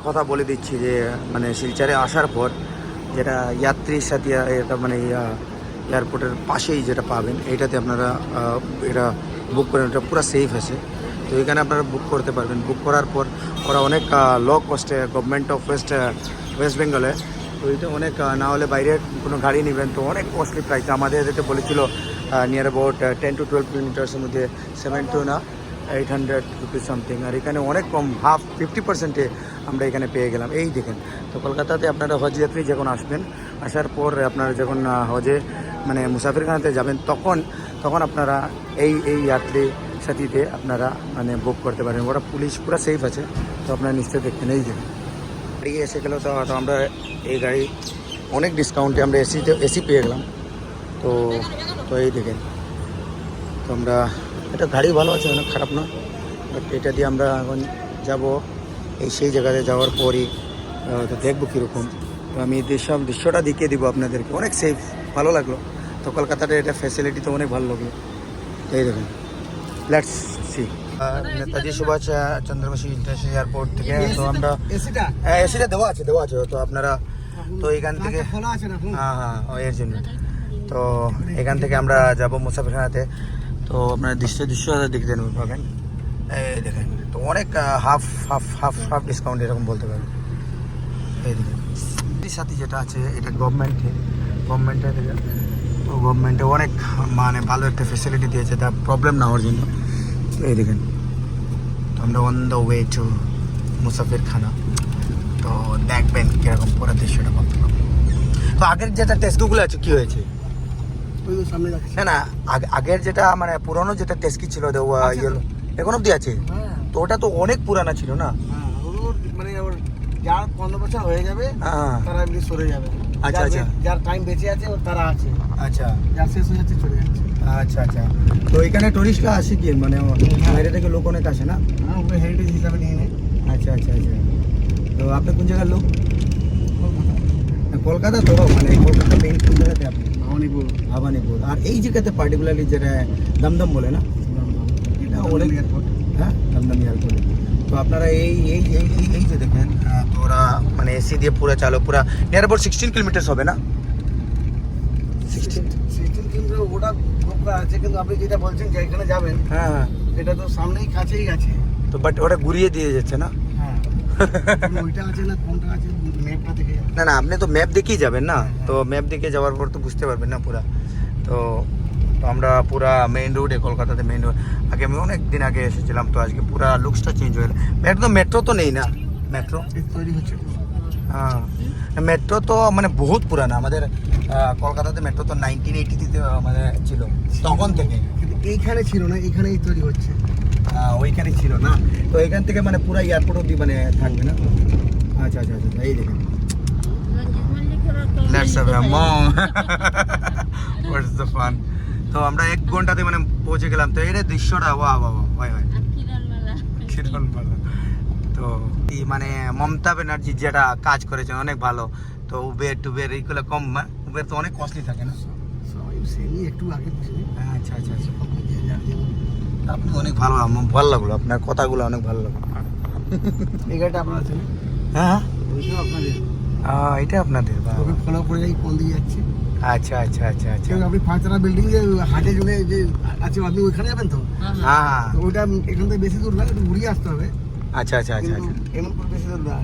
কথা বলে দিচ্ছি যে মানে শিলচরে আসার পর যেটা যাত্রীর সাথে এটা মানে এয়ারপোর্টের পাশেই যেটা পাবেন এইটাতে আপনারা এটা বুক করেন, এটা পুরো সেফ আছে। তো এখানে আপনারা বুক করতে পারবেন। বুক করার পর ওরা অনেক লো কস্টে গভর্নমেন্ট অফ ওয়েস্ট বেঙ্গলে, তো এটা অনেক না হলে বাইরে কোনো গাড়ি নেবেন তো অনেক কস্টলি প্রাইস। আমাদের এদেরকে বলেছিল নিয়ার অ্যাবাউট 10 to 12 কিলোমিটার্সের মধ্যে 7 to 800 রুপিস সামথিং, আর এখানে অনেক কম 50% আমরা এখানে পেয়ে গেলাম। এই দেখেন, তো কলকাতাতে আপনারা হজ যাত্রী যখন আসবেন, আসার পর আপনারা যখন হজে মানে মুসাফিরখানাতে যাবেন তখন আপনারা এই যাত্রী সাথীতে আপনারা মানে বুক করতে পারেন। ওরা পুলিশ পুরো সেফ আছে, তো আপনারা নিশ্চয়ই দেখবেন। এই দেখেন গাড়ি এসে গেলো, তো আমরা এই গাড়ি অনেক ডিসকাউন্টে আমরা এসি পেয়ে গেলাম। তো এই দেখেন, তো আমরা এটা গাড়ি ভালো আছে, অনেক খারাপ না, বাট এটা দিয়ে আমরা এখন যাব সেই জায়গাতে যাওয়ার পরই তো দেখবো কীরকম। তো আমি দৃশ্যটা দেখিয়ে দিব আপনাদেরকে, অনেক সেফ, ভালো লাগলো। তো কলকাতাতে এটা ফ্যাসিলিটি তো অনেক ভালো লাগলো। এই দেখুন, let's see. Netaji Subhash Chandra Bose international airport থেকে তো আমরা এসিটা দেওয়া আছে তো আপনারা তো এখান থেকে হ্যাঁ এর জন্য তো এখান থেকে আমরা যাব মুসাফিরখানাতে। তো আপনার দৃশ্য দেখতে পাবেন, এই দেখেন, তো অনেক হাফ ডিসকাউন্ট এরকম বলতে পারেন। এই দেখেন সাথে যেটা আছে এটা গভর্নমেন্টের থেকে, তো গভর্নমেন্টে অনেক মানে ভালো একটা ফেসিলিটি দিয়েছে, তার প্রবলেম না হওয়ার জন্য। এই দেখেন, তো আমরা অন দ্য ওয়ে টু মুসাফিরখানা, তো দেখবেন কীরকম পুরো দৃশ্যটা ভাবতে পারবেন। তো আগের যেটা টেস্টগুলো আছে কী হয়েছে না আগের যেটা মানে পুরনো যেটা টেস্কি ছিল এখন অব্দি আছে, তো ওটা তো অনেক পুরানা ছিল না, মানে যার 15 বছর হয়ে যাবে তারা এমনি সরে যাবে। আচ্ছা, যার টাইম বেঁচে আছে তারা আছে, আচ্ছা, যার শেষ হয়ে যাচ্ছে চলে যাচ্ছে। আচ্ছা। তো এখানে টুরিস্টরা আসে কি মানে বাইরে থেকে লোক অনেক আসে না? হ্যাঁ, ওগুলো হেরিটেজ হিসাবে নিয়ে নেয়। আচ্ছা। তো আপনি কোন জায়গার লোক? কলকাতা। তো মানে কলকাতা মেইন কোন জায়গাতে আপনি? ভবানীপুর। আর এই জায়গাতে পার্টিকুলারলি যেটা দমদম বলে না, এটা অনেক এয়ারপোর্ট, হ্যাঁ দমদম এয়ারপোর্ট। তো আপনারা এই যে দেখেন, তো ওরা মানে এসি দিয়ে পুরো চালো, পুরা নিয়ার অ্যাবাউট 16 কিলোমিটার্স হবে না? 16 কিলোমিটার ওটা বুক আছে, কিন্তু আপনি যেটা বলছেন যে এখানে যাবেন, হ্যাঁ এটা তো সামনেই কাছেই আছে। তো বাট ওটা ঘুরিয়ে দিয়ে যাচ্ছে না? হ্যাঁ, ওইটা আছে না কোনটা আছে ম্যাপটা দেখে না আপনি তো ম্যাপ দেখেই যাবেন না, তো ম্যাপ দেখে যাওয়ার পর তো বুঝতে পারবেন না পুরা। তো আমরা পুরা মেইন রোডে, কলকাতাতে মেইন রোড। আগে আমি অনেক দিন আগে এসেছিলাম, তো আজকে পুরা লুকসটা চেঞ্জ হয়ে গেল। মেট্রো তো নেই না, মেট্রো তৈরি হচ্ছে। হ্যাঁ, মেট্রো তো মানে বহুত পুরানা। আমাদের কলকাতাতে মেট্রো তো 1980 মানে ছিল, তখন থেকে। এইখানে ছিল না, এখানেই তৈরি হচ্ছে। ওইখানে ছিল না, তো এখান থেকে মানে পুরা এয়ারপোর্ট অব্দি মানে থাকবে না। আচ্ছা, এই দেখেন, let's have a mom, what's the fun. তো আমরা 1 ঘন্টাতে মানে পৌঁছে গেলাম। তো এর দৃশ্যটা ভাই কিরণমালা। তো এই মানে মমতা ব্যানার্জি যেটা কাজ করেছেন অনেক ভালো। তো উবের এইগুলো কম, উবের তো অনেক কস্টলি থাকে না। একটু আগে আচ্ছা। আপনি অনেক ভালো লাগলো, আপনার কথাগুলো অনেক ভালো লাগলো। এই গাড়িটা আপনার আছে? হ্যাঁ, ওইটাও আপনাদের? এটা আপনাদের? ওকে ফলো করে যাই কোন দিকে যাচ্ছে। আচ্ছা। আপনি 5তলা বিল্ডিং যে হাটে জুড়ে যে আছে, আপনি ওইখানে যাবেন তো? হ্যাঁ, ওইটা এখান থেকে বেশি দূর না, একটু ঘুরিয়ে আসতে হবে। আচ্ছা। এমন করে বেশি দূর না।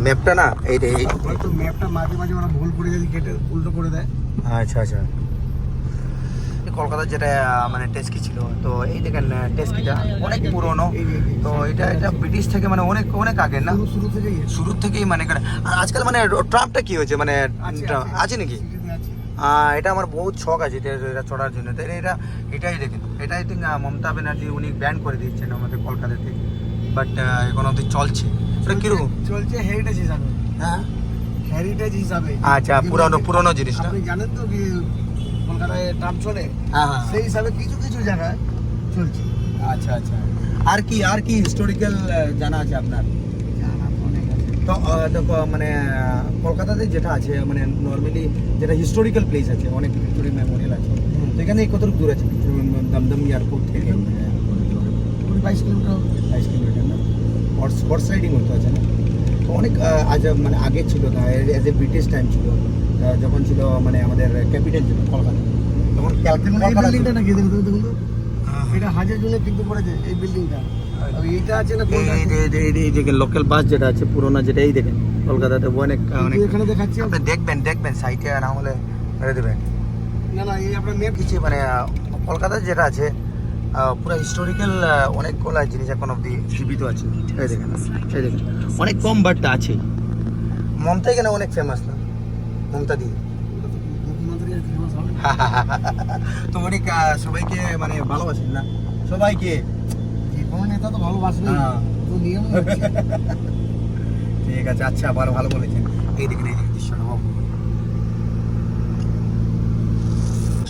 ম্যাপটা না হয়তো ম্যাপটা মাঝে ওরা ভুল করে যদি কেটে উল্টো করে দেয়। আচ্ছা। কলকাতার যেটা মানে টেস্কি ছিল, তো এই দেখেন টেস্কিটা অনেক পুরনো। তো এটা ব্রিটিশ থেকে মানে অনেক আগে না, শুরু থেকেই মানে এখানে। আর আজকাল মানে ট্রামটা কি হয়েছে মানে আছে নাকি? এটা আমার বহুত শখ আছে এটা চড়ার জন্য। তো এটাই দেখেন, এটাই ঠিক মমতা ব্যানার্জি উনি ব্যান করে দিচ্ছেন আমাদের কলকাতা থেকে, বাট এখন অবধি চলছে। এটা কিরকম চলছে? হেরিটেজ হিসাবে। হ্যাঁ, হেরিটেজ হিসাবে। আচ্ছা, পুরনো জিনিসটা। আপনি জানেন তো কি কলকাতায় ট্রাম চলে? হ্যাঁ, সেই হিসাবে কিছু জায়গায় চলছে। আচ্ছা। আর কি হিস্টোরিক্যাল জানা আছে আপনার? তো মানে কলকাতাতে যেটা আছে মানে নর্মালি যেটা হিস্টোরিক্যাল প্লেস আছে, অনেক ভিক্টোরিয়া মেমোরিয়াল আছে, তো এখানে কতটুকু দূর আছে দমদম এয়ারপোর্ট থেকে? 22 কিলোমিটার। 22 কিলোমিটার না? হর্স রাইডিং হতো আছে না, তো অনেক আজ মানে আগে ছিল না, এজ এ ব্রিটিশ টাইম ছিল, যখন ছিল মানে আমাদের ক্যাপিটাল ছিল কলকাতা, তখন বিল্ডিংটা নাকি দেখুন দেখুন তো, এটা হাজার জন্য কিন্তু পড়েছে এই বিল্ডিংটা। আর এইটা আছে না কোনটা, এই দেখেন লোকাল বাস যেটা আছে পুরোনো, যেটা এই দেখেন কলকাতাতে অনেক অনেক এখানে দেখাচ্ছি আপনি দেখবেন সাইটে না হলে মেরে দেবেন। না না, এই আপনার মেপ কিছু মানে কলকাতার যেটা আছে পুরো হিস্টোরিক্যাল অনেকগুলো জিনিস এখন অব্দি জীবিত আছে। এই দেখেন অনেক কম বাট আছে। মমতা এখানে অনেক ফেমাস না, মমতা দি তো অনেক সবাইকে মানে ভালোবাসেন না, সবাইকে কোনো নেতা তো ভালোবাসবে, তো নিয়ম হচ্ছে। ঠিক আছে, আচ্ছা আবার ভালো বলেছেন। এই দেখেন দৃশ্যটা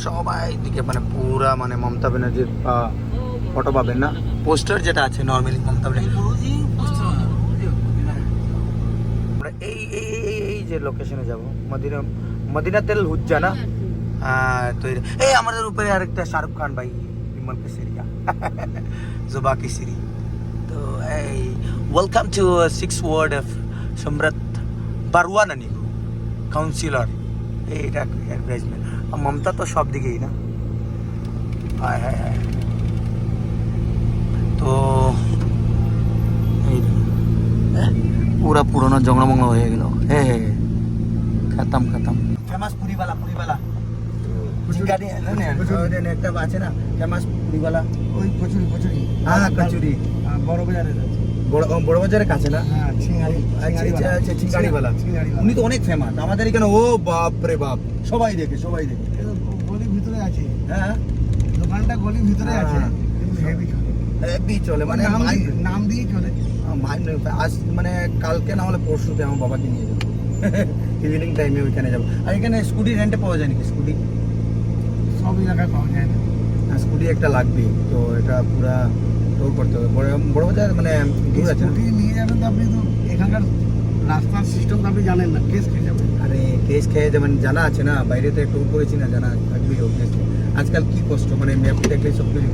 সবাই দিকে মানে পুরা মানে মমতা ব্যানার্জির ফটো পাবেন না, পোস্টার যেটা আছে নর্মালি মমতা ব্যানার্জি। আমরা এই যে লোকেশনে যাব, মদিনা তেল হুজ্জা না, তো এই আমাদের উপরে আরেকটা শাহরুখ খান ভাই, বিমল কেসরিয়া, জুবা কেসরি। তো এই ওয়েলকাম টু 6 ওয়ার্ড অফ সম্রাট বারওয়ানা নিগু কাউন্সিলর। এইটা অ্যাডভাইজমেন্ট। মমতা তো সব দিকেই না, হ্যাঁ। তো এই পুরা পুরোনো জংড়া হয়ে গেল। হ্যাঁ খতম ফেমাস পুরিওয়ালা একটা আছে না ফেমাস পুরিওয়ালা, ওই কচুরি হ্যাঁ কচুরি, বড় বাজারে বড় বাজারের কাছে না, হ্যাঁ আচ্ছা চিংড়িওয়ালা, উনি তো অনেক ফেমাস আমাদের এখানে। ও বাপ রে বাপ, সবাই দেখে গলির ভিতরে আছে, হ্যাঁ দোকানটা গলির ভিতরে আছে, হেভি চলে মানে নাম দিয়ে চলে। আজ মানে কালকে না হলে পরশুতে আমার বাবাকে নিয়ে যাবো ইভিনিং টাইমে ওইখানে যাবো। আর এখানে স্কুটি রেন্টে পাওয়া যায় নাকি? স্কুটি সব এলাকায় পাওয়া যায় না, স্কুটি একটা লাগবে, তো এটা পুরা টোল করতে হবে। বড় বাজার মানে দূর আছে, স্কুটি নিয়ে যাবেন তো আপনি, তো এখানকার রাস্তার সিস্টেম তো আপনি জানেন না, কেস খেয়ে যাবেন। আরে কেস খেয়ে যাবেন জানা আছে না, বাইরে তো টোল করেছি না, জানা থাকবেই অবভিয়াসলি। আজকাল কি কষ্ট মানে ম্যাপ দেখলে সব কিছু,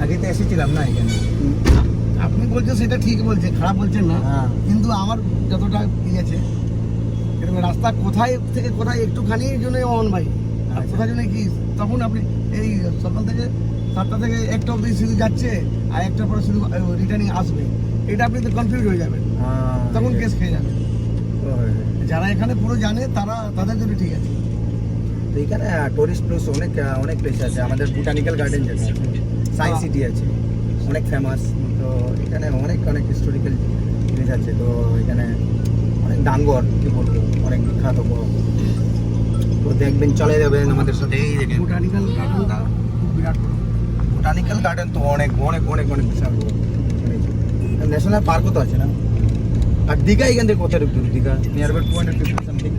আগে তো এসেছিলাম না এখানে। আপনি বলছেন সেটা ঠিক বলছেন, খারাপ বলছেন না, হ্যাঁ। কিন্তু আমার যতটা আছে এরকম রাস্তা কোথায় থেকে কোথায় একটুখানির জন্য অন ভাই, আর আচ্ছা। কোথায় জন্য কি, তখন আপনি এই সকাল থেকে 7টা থেকে 1টা অবধি শুধু যাচ্ছে, আর 1টার পরে শুধু রিটার্নিং আসবে, এটা আপনি তো কনফিউজ হয়ে যাবেন, তখন কেস খেয়ে যাবেন। যারা এখানে পুরো জানে তাদের জন্য ঠিক আছে। তো এখানে টুরিস্ট প্লেস অনেক প্লেস আছে। আমাদের বোটানিক্যাল গার্ডেন যেটা আছে, সায়েন্স সিটি আছে, অনেক ফেমাস। তো এখানে অনেক হিস্টোরিক্যাল জিনিস আছে। তো এখানে অনেক ডাঙ্গর কি বলবো, অনেক বিখ্যাত বড়। তো দেখবেন, চলে যাবেন আমাদের সাথে। এই দেখেন বোটানিক্যাল গার্ডেনটা খুব বিরাট বড়। বোটানিক্যাল গার্ডেন তো অনেক বিশাল বড়। ন্যাশনাল পার্কও তো আছে না। আর দীঘা এখান থেকে কোথায় দূর? Digha near about 250 something.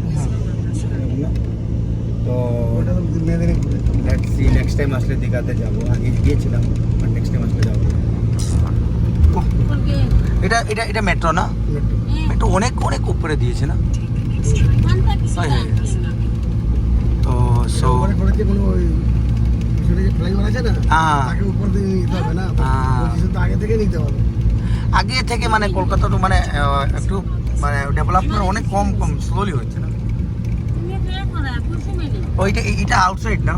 তো ওটা তো মেদিনীপুরে। লেটস সি, নেক্সট টাইম আসলে দীঘাতে যাবো। আগে গিয়েছিলাম, বাট নেক্সট টাইম আসলে যাবো। এটা মেট্রো না? মেট্রো অনেক উপরে দিয়েছে না? তো সো করেছে কোনো ওই পিছনে যে ফ্লাইওভার আছে না, তাকে উপর দিয়ে নিতে হবে না, তো আগে থেকে নিতে হবে। আগে থেকে মানে কলকাতা তো মানে একটু মানে ডেভেলপমেন্ট অনেক কম স্লোলি হচ্ছে না। ওইটা এটা আউটসাইড না?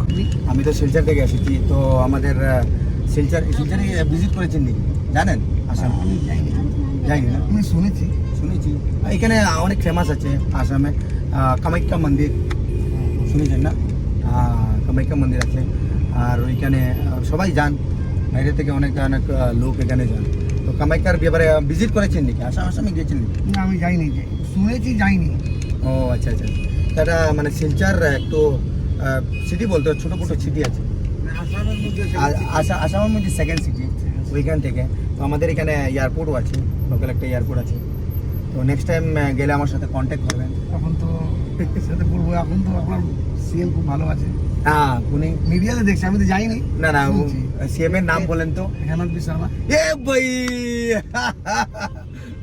আমি তো শিলচর থেকে এসেছি। তো আমাদের শিলচরে ভিজিট করেছেন নাকি জানেন? আসাম আমি যাইনি না? আমি শুনেছি। এখানে অনেক ফেমাস আছে আসামে, কামাখ্যা মন্দির শুনেছেন না? কামাখ্যা মন্দির আছে। আর ওইখানে সবাই যান, বাইরে থেকে অনেক লোক এখানে যান। তো কামাখ্যার ব্যাপারে ভিজিট করেছেন নাকি? আসামে গিয়েছেন নাকি? না আমি যাইনি, শুনেছি, যাইনি। ও আচ্ছা। এটা মানে শিলচর একটু সিটি বলতে ছোটো সিটি আছে আসামের মধ্যে আসামের মধ্যে সেকেন্ড সিটি ওইখান থেকে। তো আমাদের এখানে এয়ারপোর্টও আছে, লোকাল একটা এয়ারপোর্ট আছে। তো নেক্সট টাইম গেলে আমার সাথে কন্ট্যাক্ট করবেন। এখন তো সাথে বলবো, এখন তো আপনার সিএম খুব ভালো আছে। হ্যাঁ, উনি মিডিয়াতে দেখছি, আমি তো যাইনি। না সিএম এর নাম বলেন তো। হেমন্ত বিশ্ব শর্মা। এ ভাই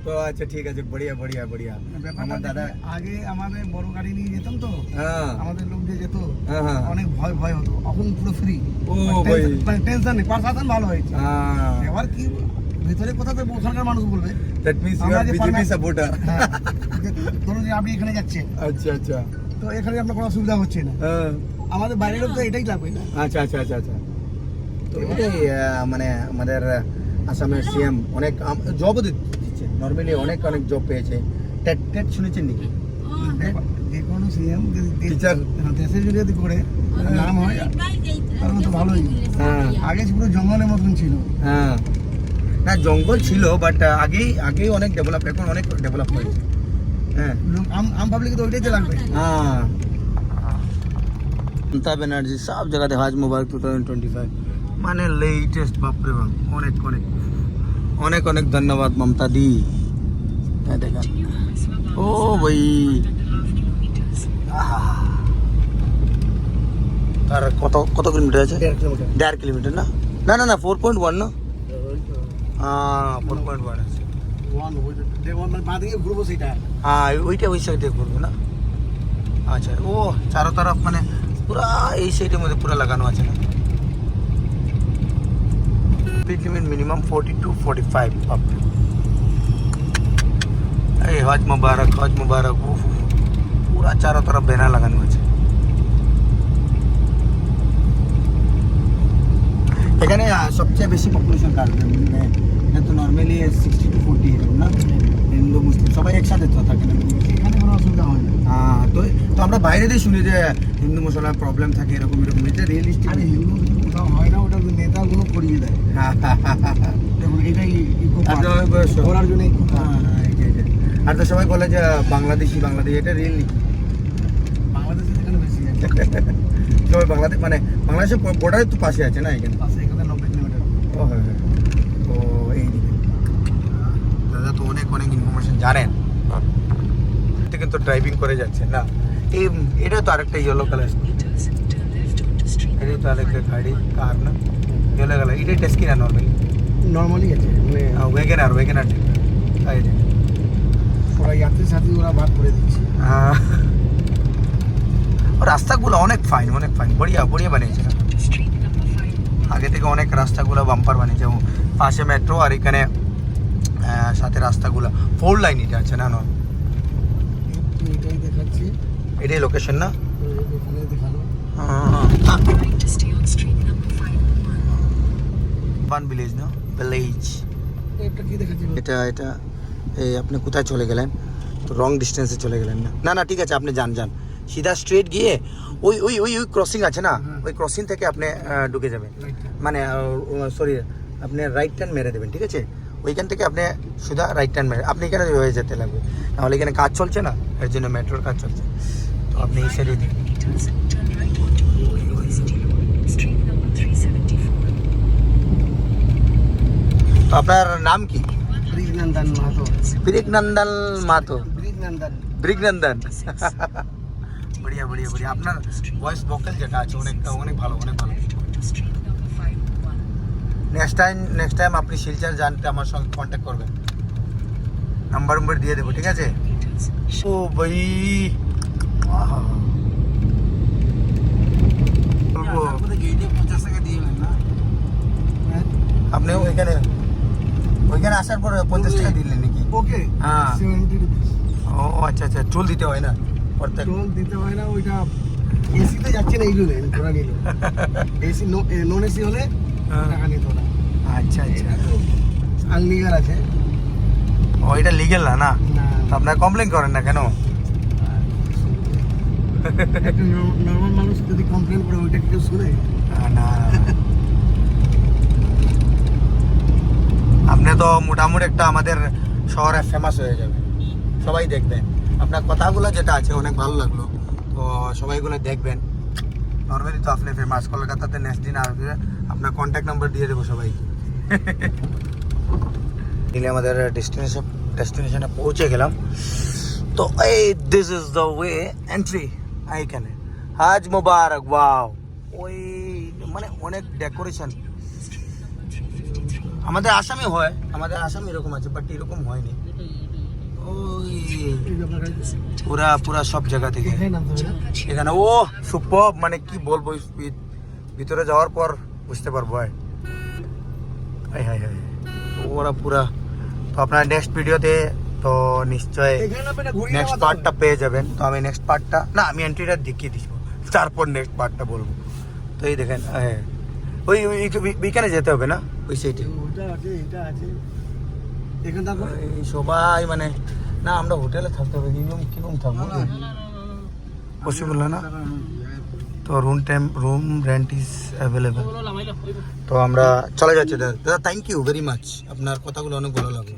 তো আচ্ছা ঠিক আছে, বড়িয়া। আমার দাদা আগে আমাদের বড় গাড়ি নিয়ে যেতাম তো, হ্যাঁ আমাদের লোক যে যেত, হ্যাঁ অনেক ভয় হতো। এখন পুরো ফ্রি, ও ভাই, টেনশন নেই, প্রশাসন ভালো হয়েছে। হ্যাঁ এবার কি ভেতরে কথা তো ওখানকার মানুষ বলবে। দ্যাট মিন্স ইউ আমরা আর যে বিজেপি format- সাপোর্টার। হ্যাঁ, ধরুন যে আপনি এখানে যাচ্ছেন, আচ্ছা আচ্ছা। তো এখানে আপনার কোনো অসুবিধা হচ্ছে না। হ্যাঁ। আমাদের বাইরের লোক তো এটাই লাগবে না। আচ্ছা আচ্ছা আচ্ছা আচ্ছা। তো এটাই মানে আমাদের আসামের সিএম অনেক জবও দিচ্ছে, নর্মালি অনেক অনেক জব পেয়েছে। টেট টেট শুনেছেন নাকি? যে কোনো সিএম Teacher। দেশের যদি করে নাম হয় তাহলে তো ভালোই। হ্যাঁ আগে পুরো জঙ্গলের মতন ছিল। হ্যাঁ, না জঙ্গল ছিল বাট আগেই অনেক ডেভেলপ, এখন অনেক ডেভেলপ হয়েছে। হ্যাঁ লোক আম পাবলিক তো ওইটাই তো লাগবে। हाँ। মমতা ব্যানার্জি সব জায়গাতে হাজ মুবারক 2025 মানে লেটেস্ট। বাপরে বাপ, অনেক অনেক অনেক অনেক ধন্যবাদ মমতা দি। হ্যাঁ দেখেন, ও ভাই তার কত কত কিলোমিটার আছে? 1.5 কিলোমিটার। 1.5 কিলোমিটার না না না না 4.1 না? হ্যাঁ 4.1 আছে। মানে বাঁদিকে ঘুরবো সেটা। হ্যাঁ ওইটা ওই সাইডে করবো না? আচ্ছা, ও চারো তরফ মানে পুরা এই সাইডের মধ্যে পুরা লাগানো আছে না? Speed limit minimum 40 to 45 up. এই হজ মুবারক, হজ মুবারক। উফ, পুরা চারো তরফ ব্যানার লাগানো আছে। এখানে সবচেয়ে বেশি পপুলেশন কার? এটা তো নর্মালি 60 to 40 এরকম না? হিন্দু মুসলিম সবাই একসাথে তো থাকে না? এখানে কোনো অসুবিধা হয় না। হ্যাঁ, তো তো আমরা বাইরে দিয়ে শুনি যে হিন্দু মুসলমান প্রবলেম থাকে এরকম এরকম, এটা রিয়েলিস্টিক? আরে হিন্দু মুসলিম কোথাও হয় না, ওটা নেতাগুলো করিয়ে দেয়। দেখুন এটাই ইকো ঘোরার জন্য ইকো আর তো সবাই বলে যে বাংলাদেশি বাংলাদেশি, এটা রিয়েল নাকি? বাংলাদেশে এখানে বেশি আছে। সবাই বাংলাদেশ মানে বাংলাদেশের বর্ডারের তো পাশে আছে না এখানে? পাশে এখানে 90 কিলোমিটার। ও হ্যাঁ হ্যাঁ। তো এইদিকে দাদা তো অনেক অনেক ইনফরমেশন জানেন, এটা কিন্তু ড্রাইভিং করে যাচ্ছেন না? এটা তো আরেকটা ইয়েলো কালার, এটা তো আরেকটা গাড়ি কার না ইয়েলো কালার, এটাই টেস্কি না নর্মালি? নর্মালি আছে মানে ওয়েগেনার ওয়েগেনার তাই যে ওরা যাত্রীর সাথে ওরা ভাগ করে দিচ্ছে। রাস্তাগুলো অনেক ফাইন, অনেক ফাইন, বড়িয়া বড়িয়া বানিয়েছে না? আগে থেকে অনেক রাস্তাগুলো বাম্পার বানিয়েছে, পাশে মেট্রো আর এখানে সাথে রাস্তাগুলো 4 লাইন এটা আছে না? এটাই দেখাচ্ছে, এটাই লোকেশন না? এখানে দেখালো। বান ভিলেজ না? ভিলেজ এটা কি দেখাচ্ছে? এটা এটা এই আপনি কোথায় চলে গেলেন? তো রং ডিস্টেন্সে চলে গেলেন না? না না ঠিক আছে, আপনি যান যান সিধা স্ট্রেট গিয়ে ওই ওই ওই ওই ক্রসিং আছে না, ওই ক্রসিং থেকে আপনি ঢুকে যাবেন, মানে সরি আপনি রাইট টার্ন মেরে দেবেন, ঠিক আছে? ওইখান থেকে আপনি সুদা রাইট টার্ন মেরে আপনি এখানে হয়ে যেতে লাগবে, নাহলে এখানে কাজ চলছে না, এর জন্য মেট্রোর কাজ চলছে, তো আপনি এই সাইডে দিন। তো আপনার নাম কি? ব্রিজনন্দন মাহাতো। ব্রিগনন্দন মাহাতো? ব্রিজনন্দন। ব্রিগনন্দন। বড়িয়া বড়িয়া বড়িয়া, আপনার ভয়েস ভোকাল যেটা আছে অনেক অনেক ভালো, অনেক ভালো। নেক্সট টাইম আপনি শিলচর জানতে আমার সঙ্গে কন্ট্যাক্ট করবেন, নাম্বার দিয়ে দেবো, ঠিক আছে? ও ভাই বলবো আপনি ওইখানে আসার পর 50 টাকা দিলেন নাকি? ওকে হ্যাঁ। 70 রুপিস। ও আচ্ছা আচ্ছা, টোল দিতে হয় না প্রত্যেক? টোল দিতে হয় না, ওইটা এসিতে যাচ্ছে না, এইগুলো ঘোরা নিল। এসি নন এসি হলে টাকা নিত না। আচ্ছা আচ্ছা, আনলিগাল আছে। ও এটা লিগেল না? না না, তো আপনারা কমপ্লেন করেন না কেন? একটা নর্মাল মানুষ যদি কমপ্লেন করে ওইটা কেউ শুনে? না আপনি তো মোটামুটি একটা আমাদের শহরে ফেমাস হয়ে যাবে, সবাই দেখবেন। আপনার কথাগুলো যেটা আছে অনেক ভালো লাগলো, তো সবাইগুলো দেখবেন। নর্মালি তো আপনি ফেমাস, কলকাতাতে নেক্সট দিন আসবে, আপনার কন্ট্যাক্ট নাম্বার দিয়ে দেবো সবাইকে। দিলে আমাদের ডেস্টিনেশনে পৌঁছে গেলাম, তো এই this is the way entry এইখানে। হাজ মুবারক। ওয়াও, ওই মানে অনেক ডেকোরেশন আমাদের আসামে হয়, আমাদের আসামে এরকম আছে, বাট এরকম হয়নি। ওই পুরা পুরা সব জায়গা থেকে এখানে। ও সুপার, মানে কি বলবো, ভিতরে যাওয়ার পর বুঝতে পারবো। হাই হাই হাই, ওরা পুরা, তো আপনার নেক্সট ভিডিওতে তো নিশ্চয় এখানে আপনি ঘুরিয়ে নেক্সট পার্টটা পেয়ে যাবেন। তো আমি নেক্সট পার্টটা না, আমি এন্ট্রিটা দেখিয়ে দিব, তারপর নেক্সট পার্টটা বলবো। তো এই দেখেন, হ্যাঁ ওই ওইখানে যেতে হবে না, ওই সাইডে ওটা আছে, এটা আছে এখানে। তারপর এই সবাই মানে, না আমরা হোটেলে থাকতে হবে, কিরকম থাকবো, পসিবল না। তো রুম রেন্ট ইজ অ্যাভেলেবেল। তো আমরা চলে যাচ্ছি দাদা। দাদা থ্যাংক ইউ ভেরি মাচ, আপনার কথাগুলো অনেক ভালো লাগলো।